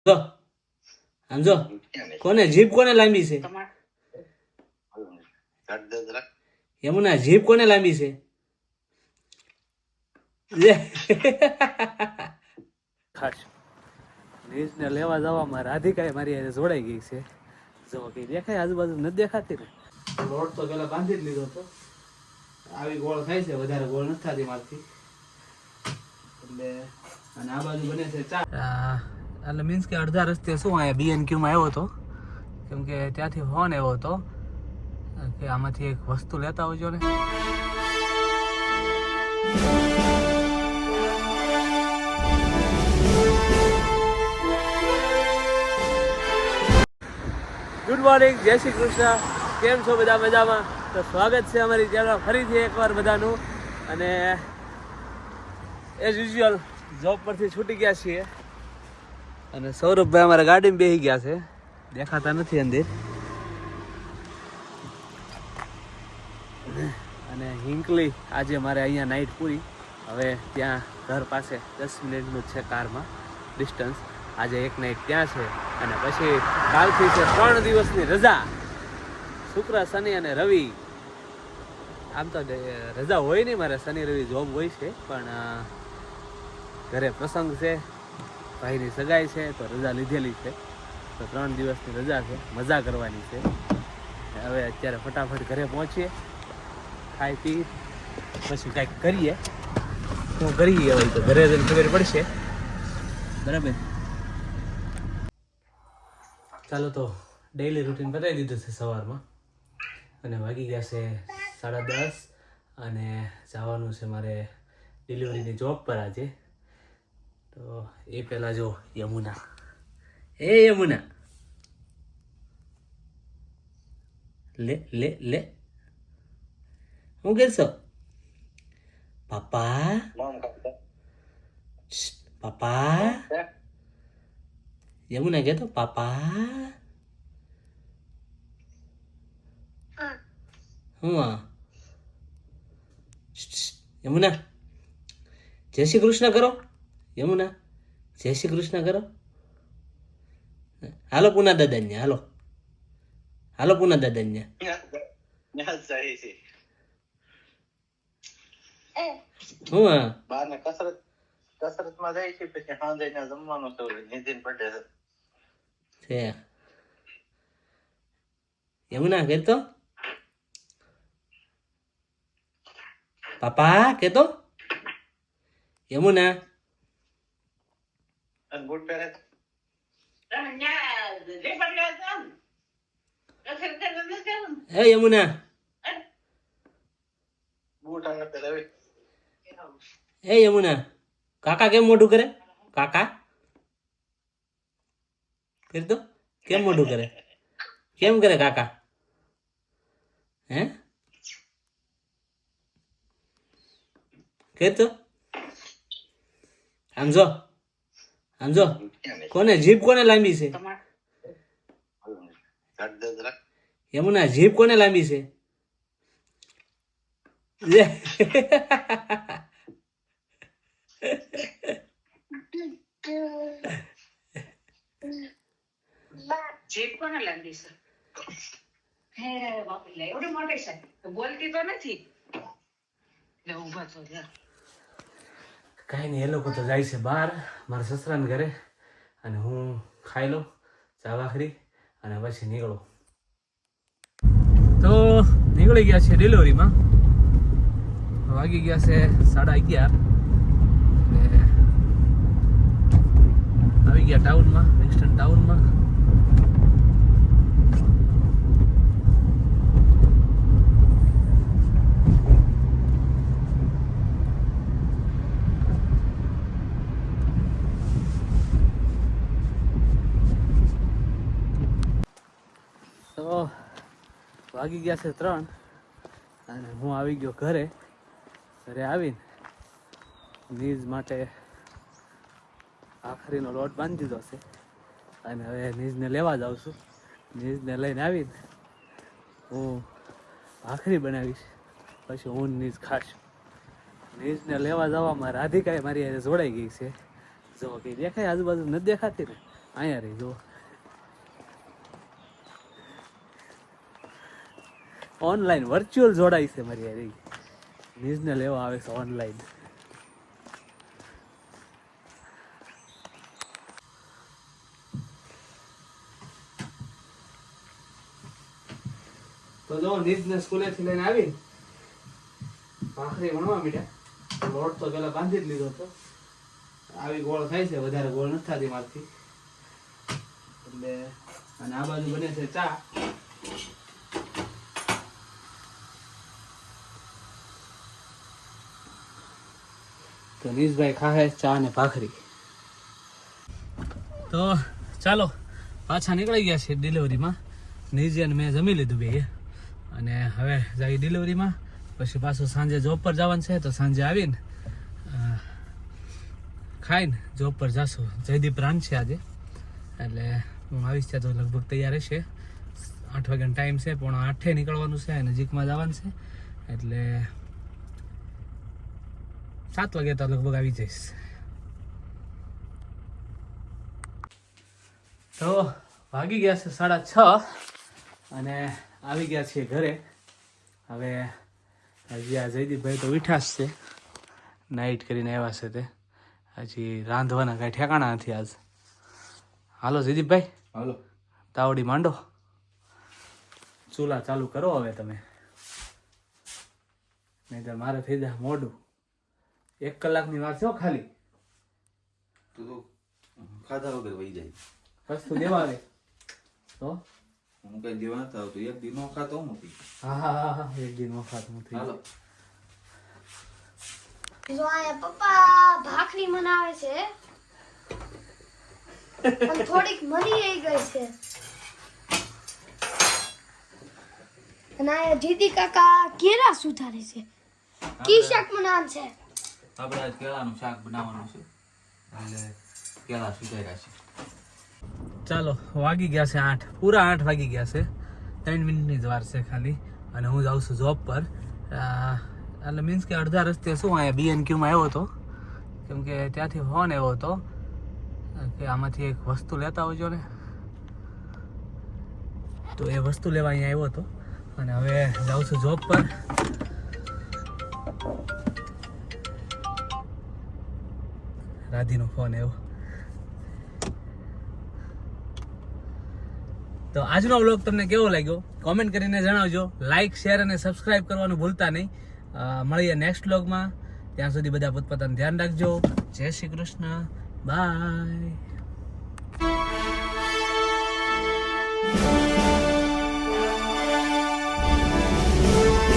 જો આમ જો કોને જીભ કોને લાંબી છે? યમુના જીભ કોને લાંબી છે? ખાસ નીચને લેવા જવામાં રાધિકા મારી હારે જોડાઈ ગઈ છે. જો કે દેખાય આજુબાજુ નથી દેખાતી ને. લોટ તો પેલા બાંધી જ લીધો હતો. આવી ગોળ થાય છે, વધારે ગોળ નથી થતી મારથી. એટલે અને આ બાજુ બને છે ચા. એટલે મીન્સ કે અડધા રસ્તે શું અહીંયા BNQ માં આવ્યો હતો, કેમ કે ત્યાંથી ફોન આવ્યો હતો કે આમાંથી એક વસ્તુ લેતા આવજો ને. ગુડ મોર્નિંગ, જય શ્રી કૃષ્ણ. કેમ છો બધા? મજામાં? તો સ્વાગત છે અમારી ચેનલ ફરીથી એકવાર બધાનું. અને એઝ યુઝ્યુઅલ જોબ પરથી છૂટી ગયા છીએ અને સૌરભભાઈ અમારા ગાડીમાં બેસી ગયા છે, દેખાતા નથી અંદર. અને હિંકલી આજે મારે અહીંયા નાઇટ પૂરી. હવે ત્યાં ઘર પાસે 10 મિનિટનું છે કારમાં ડિસ્ટન્સ. આજે એક નાઇટ ત્યાં છે અને પછી કાલથી છે 3 દિવસની રજા. શુક્ર, શનિ અને રવિ. આમ તો રજા હોય નહીં મારે, શનિ રવિ જોબ હોય છે, પણ ઘરે પ્રસંગ છે, ભાઈની સગાઈ છે, તો રજા લીધેલી છે. તો 3 દિવસની રજા છે, મજા કરવાની છે. હવે અત્યારે ફટાફટ ઘરે પહોંચીએ, ખાઈ પી પછી કાંઈક કરીએ. શું કરીએ હવે તો ઘરે જઈને ખબર પડશે. બરાબર, ચાલો તો ડેઈલી રૂટીન બતાવી દીધું છે સવારમાં. અને વાગી ગયા છે 10:30 અને જવાનું છે મારે ડિલિવરીની જોબ પર આજે. તો એ પહેલાં જો યમુના, એ યમુના લે લે લે, શું કરશો? પાપા પાપા, યમુના કહેતો પાપા. હું યમુના જય શ્રી કૃષ્ણ કરો. યમુના જય શ્રી કૃષ્ણ કરો. હાલો પૂના દાદાને, હાલો હાલો પૂના દાદાને. હું બાર ને કસરત માં જાય છે, પછી સાંજે જમવાનું નિધિન બર્થડે છે. યમુના કહેતો પાપા, કહેતો યમુના. બૂટ પહેરે હે યમુના, બૂટ આને પહેરાવે. હે યમુના, કાકા કેમ મોઢું કરે? કાકા કરતો કેમ મોઢું કરે? કેમ કરે કાકા? હે કહેતો આમ જો, આમ જો કોને જીભ કોને લાંબી છે? યમુના જીભ કોને લાંબી છે? જીભ કોને લાંબી છે? હે બાપી લે, એવડી મોટી છે તો બોલતી તો નથી. લે ઊભા છો જા. કાંઈ નહીં, એ લોકો તો જાય છે બહાર મારા સસરાને ઘરે, અને હું ખાઈ લઉં ચા ભાખરી અને પછી નીકળું. તો નીકળી ગયા છે ડિલિવરીમાં. વાગી ગયા છે 11:30 ને આવી ગયા ટાઉનમાં, વેસ્ટર્ન ટાઉનમાં. તો વાગી ગયા છે 3 અને હું આવી ગયો ઘરે. ઘરે આવીને નીઝ માટે આખરીનો લોટ બાંધી દીધો છે અને હવે નીઝને લેવા જાઉં છું. નીઝને લઈને આવીને હું ભાખરી બનાવીશ, પછી હું નીઝ ખાશ. નીઝને લેવા જવામાં રાધિકાએ મારી હારે જોડાઈ ગઈ છે. જો કે દેખાય આજુબાજુ નથી દેખાતી ને, અહીંયા રહી જો ઓનલાઈન વર્ચ્યુઅલ જોડાઈ છે મારી યાર નિજને લેવા આવે છે ઓનલાઈન. તો જો નિજને સ્કૂલેથી લઈને આવી ભાખરી વણવા મીઠા લોટ તો પેલા બાંધી જ લીધો હતો. આવી ગોળ થાય છે, વધારે ગોળ નથી થતી મારથી એટલે. અને આ બાજુ બને છે ચા. તો નીશભાઈ ખાહે ચા ને ભાખરી. તો ચાલો પાછા નીકળી ગયા છે ડિલિવરીમાં. નીજે અને મેં જમી લીધું બે અને હવે જઈ ડિલિવરીમાં. પછી પાછું સાંજે જોબ પર જવાનું છે તો સાંજે આવીને ખાઈને જોબ પર જાશું. જયદીપ રાન છે આજે એટલે હું આવીશ ત્યાં તો લગભગ તૈયાર હશે. 8 વાગ્યાનો ટાઈમ છે, 7:30 નીકળવાનું છે, નજીકમાં જવાનું છે એટલે 7 વાગે તો લગભગ આવી જઈશ. તો વાગી ગયા છે 6:30 અને આવી ગયા છીએ ઘરે. હવે હજી આ જયદીપભાઈ તો ઉઠ્યા જ છે, નાઇટ કરીને આવ્યા છે તે. હજી રાંધવાના કાંઈ ઠેકાણા નથી આજ. હાલો જયદીપભાઈ, હાલો તાવડી માંડો, ચૂલા ચાલુ કરો હવે તમે, નહીંતર મારે થઈ જાય મોડું. 1 કલાકની વાર છે ખાલી. તું તો ખાધા વગર વહી જાય. વસ્તુ દેવા આવે તો હું કઈ દેવા નતા આવતું. એક દી નો ખાતો નથી. હા એક દિન વખત હું થઈ હાલો જો આયા પપ્પા ભાખરી બનાવે છે પણ થોડીક મરી રહી ગઈ છે. અને આયા જીતી કાકા કેરા સુધારે છે. કી શાક બનાવ છે? આપણે આજ કેળાનું શાક બનાવવાનું છે એટલે કેળા સુધાર્યા છે. ચાલો વાગી ગયા છે 8, પૂરા 8 વાગી ગયા છે. 3 મિનિટની જ વાર છે ખાલી. અને હું જાઉં છું જોબ પર. એટલે મીન્સ કે અડધા રસ્તે શું અહીંયા BNQમાં આવ્યો હતો, કેમ કે ત્યાંથી ફોન આવ્યો હતો કે આમાંથી એક વસ્તુ લેતા આવજો ને. તો એ વસ્તુ લેવા અહીંયા આવ્યો હતો અને હવે જાઉં છું જોબ પર. રાધીનો ફોન આવ્યો. તો આજનો વ્લોગ તમને કેવો લાગ્યો કોમેન્ટ કરીને જણાવજો. લાઇક, શેર અને સબસ્ક્રાઇબ કરવાનું ભૂલતા નહીં. મળીએ નેક્સ્ટ વ્લોગમાં. ત્યાં સુધી બધા પોતપોતાનું ધ્યાન રાખજો. જય શ્રી કૃષ્ણ. બાય.